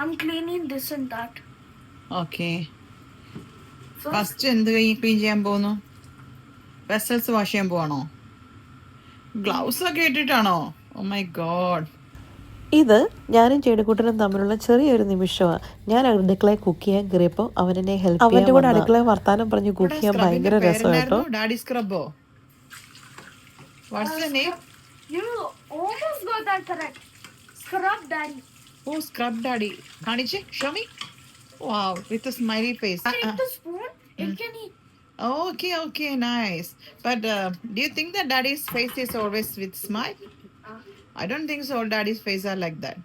I'm cleaning this and that. Okay. First എന്ത് clean ചെയ്യാൻ പോകുന്നു? വെസൽസ് വാഷ് ചെയ്യാൻ പോവാണോ? ഗ്ലൗസ് ഒക്കെ ഇട്ടിട്ടാണോ? Oh my God. ഇത് ഞാനും ചേടിക്കുട്ടനും തമ്മിലുള്ള ചെറിയൊരു നിമിഷമാണ്. ഞാൻ അടുക്കളയിൽ കുക്ക് ചെയ്യാൻ കയറിയപ്പോൾ അവനെ ഹെൽപ്പ് ചെയ്യാൻ അവൻ്റെ കൂടെ അടുക്കളയിൽ വർത്താനം പറഞ്ഞ് കുക്ക് ചെയ്യാൻ ഭയങ്കര രസമായിട്ടോ. Daddy സ്ക്രബോ? What's the name? You almost got that correct. Scrub daddy. Oh, scrub daddy. Kaniche, show me. Wow, with a smiley face. Take the spoon. It can eat. Okay, nice. But do you think that daddy's face is always with smile? I don't think so. All daddy's face are like that.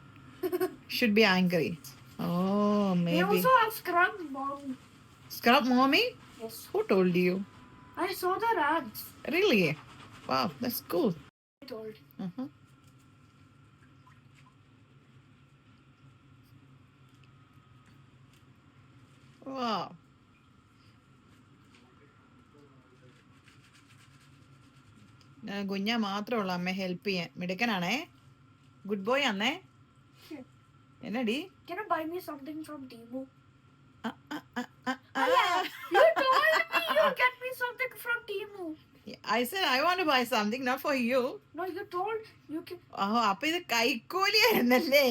Should be angry. Oh, maybe. They also have scrub mommy. Scrub mommy? Yes. Who told you? I saw the ads. Really? Wow, that's cool. I told. Wow. കുഞ്ഞ മാത്രമുള്ള അമ്മ help ചെയ്യാൻ മിടുക്കനാണേ. Good boy ആണേ. എന്നടി? Can you buy me something from Temu? You told me you'll get me something from Temu. I said I want to buy something, not for you. No, you told you can. അപ്പൊ ഇത് കൈക്കൂലിയായിരുന്നല്ലേ?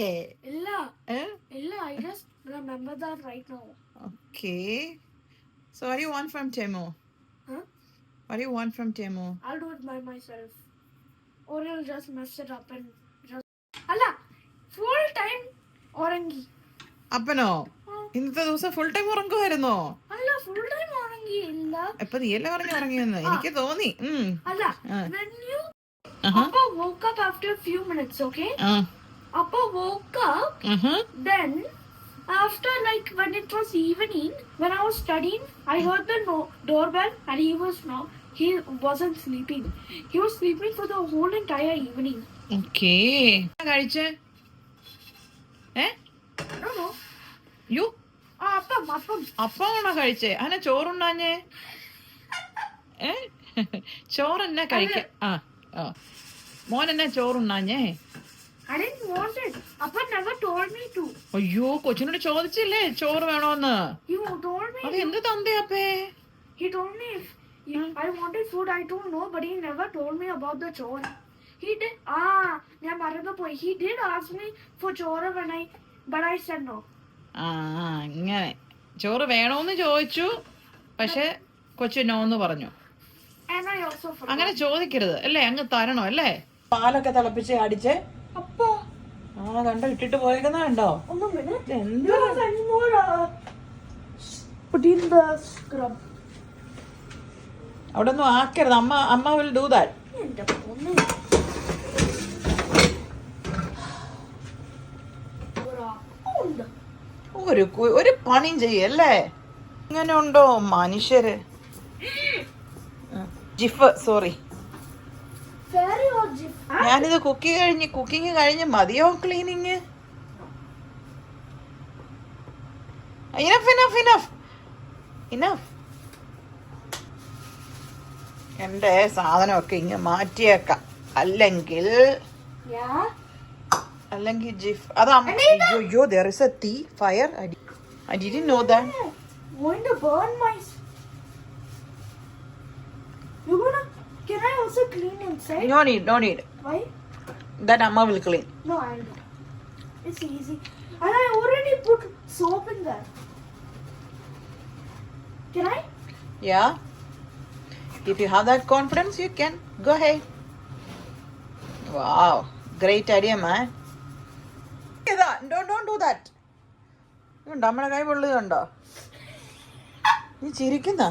ഇല്ല, I just remember that right now. Okay. So what do you want from Temu? Huh? What do you want from Temu? I'll do it by myself. Or you'll just mess it up and just... Allah! Full time orangi. അപ്പനോ? ഇന്നത്തെ ദിവസം full time ഉറങ്ങുമായിരുന്നോ? അല്ല, full time ഉറങ്ങി ഇല്ല. ഇപ്പൊ നീയല്ലേ പറഞ്ഞു ഉറങ്ങിയെന്ന് എനിക്ക് തോന്നി. അല്ല, when you Appa woke up after a few minutes, okay? Appa woke up, then after like when it was evening, when I was studying, I heard the doorbell and he wasn't sleeping. He was sleeping for the whole entire evening. Okay. കഴിച്ചേ? I don't know. You? അപ്പാണോ കഴിച്ചേ? അന ചോറുണ്ടാഞ്ഞേ? ചോറെന്നാ കഴിക്ക? മോൻ എന്നാ ചോറുണ്ടാഞ്ഞേ? I didn't want it. Appa never told me to. അയ്യോ, കൊച്ചിനോട് ചോദിച്ചില്ലേ ചോറ് വേണോന്ന്? You told me. അത് എന്ത് തന്തയപ്പേ? He told me if I wanted food, I don't know, but he never told me about the chore. He did. ഞാൻ മറന്നു പോയി. He did ask me for chore but I said no. ഇങ്ങനെ ചോറ് വേണോന്ന് ചോദിച്ചു, പക്ഷെ കൊച്ചു നോന്ന് പറഞ്ഞു. And I also forgot. അങ്ങനെ ചോദിക്കരുത് അല്ലേ, അങ്ങ് തരണോ അല്ലേ? പാലൊക്കെ തിളപ്പിച്ച് അടിച്ച് അപ്പോ കണ്ടോ ഇട്ടിട്ട് പോയേക്കുന്ന കണ്ടോ? അവിടെ ഒന്നും ആക്കരുത്. അമ്മ വിൽ ഡു ദാറ്റ്. ഒരു പണിയും ചെയ്യല്ലേ? ഇങ്ങനെ ഉണ്ടോ മനുഷ്യര്? സോറി, ഞാനിത് കുക്കിംഗ് കഴിഞ്ഞ് മതിയോ ക്ലീനിങ്? ഇനഫ്. എന്റെ സാധനമൊക്കെ ഇങ്ങ് മാറ്റിയേക്കാം. അല്ലെങ്കിൽ ജിഫ് അത് അയ്യോ, there is a tea fire. I didn't know that. Going to burn my... Can I also clean inside? No need. Why? That Amma will clean. No, I'll do. It's easy. And I already put soap in there. Can I? Yeah. If you have that confidence, you can. Go ahead. Wow. Great idea, man. Don't do that. നമ്മുടെ കൈ പൊള്ളുകണ്ടോ? നീ ചിരിക്കുന്ന?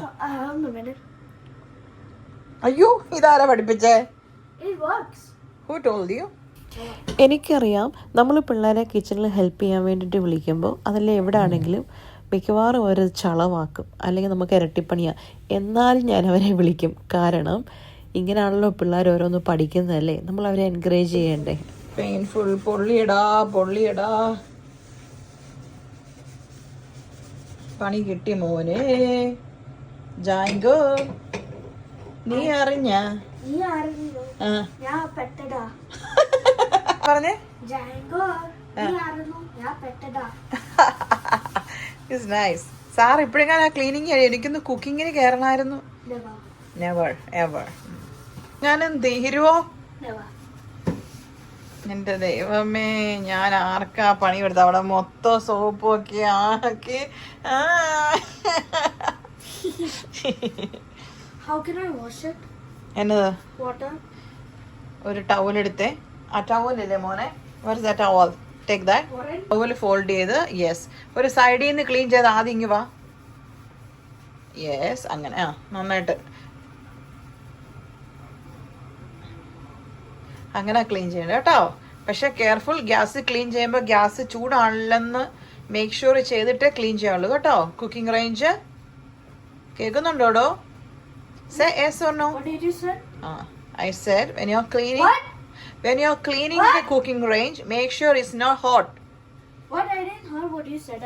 അയ്യോ, ഇതാരാ പഠിപ്പിച്ചേ? Who told you? എനിക്കറിയാം, നമ്മൾ പിള്ളേരെ കിച്ചണിൽ ഹെൽപ്പ് ചെയ്യാൻ വേണ്ടിയിട്ട് വിളിക്കുമ്പോൾ അതിൽ എവിടെ ആണെങ്കിലും മിക്കവാറും അവർ ചളവാക്കും, അല്ലെങ്കിൽ നമുക്ക് ഇരട്ടിപ്പണിയാണ്. എന്നാലും ഞാൻ അവരെ വിളിക്കും. കാരണം ഇങ്ങനെയാണല്ലോ പിള്ളേർ ഓരോന്ന് പഠിക്കുന്നതല്ലേ, നമ്മൾ അവരെ എൻകറേജ് ചെയ്യണ്ടേ. പെയിൻഫുൾ. പൊള്ളിയടാ. പണി കിട്ടി മോനെ. ജാങ്കോ, നീ അറിഞ്ഞ? ഞാൻ പെട്ടടാ പറഞ്ഞേ. Jango It's nice. സാർ ഇപ്പോഴെങ്ങനെ ക്ലീനിങ് കഴിയും? എനിക്കൊന്ന് കുക്കിങ്ങിന് കയറണമായിരുന്നു. Never ever. ഞാനും തീരുവോ? എന്റെ ദൈവമേ, ഞാൻ ആർക്കാ പണി കൊടുത്ത? അവിടെ മൊത്തം സോപ്പൊക്കെ ആക്കി. എന്നത്? ഒരു ടവൽ എടുത്തേ. ആ ടവലില്ലേ മോനെ? Where that towel? Take that towel, fold ചെയ്ത്, യെസ്, ഒരു സൈഡിൽ നിന്ന് ക്ലീൻ ചെയ്ത് ആദ്യം ഇങ്ങ് വാ. യെസ്, അങ്ങനെ. ആ, നന്നായിട്ട് അങ്ങനെ ക്ലീൻ ചെയ്യണം കേട്ടോ. പക്ഷെ കെയർഫുൾ, ഗ്യാസ് ക്ലീൻ ചെയ്യുമ്പോൾ ഗ്യാസ് ചൂടാണില്ലെന്ന് മേക്ക് ഷുവർ ചെയ്തിട്ടേ ക്ലീൻ ചെയ്യാവുള്ളൂ കേട്ടോ. കുക്കിംഗ് റേഞ്ച് കേൾക്കുന്നുണ്ടോടോ? Say yes or no? What did you say? I said when you're cleaning. What? When you're cleaning the cooking range, make sure it's not hot. What? I didn't hear what you said.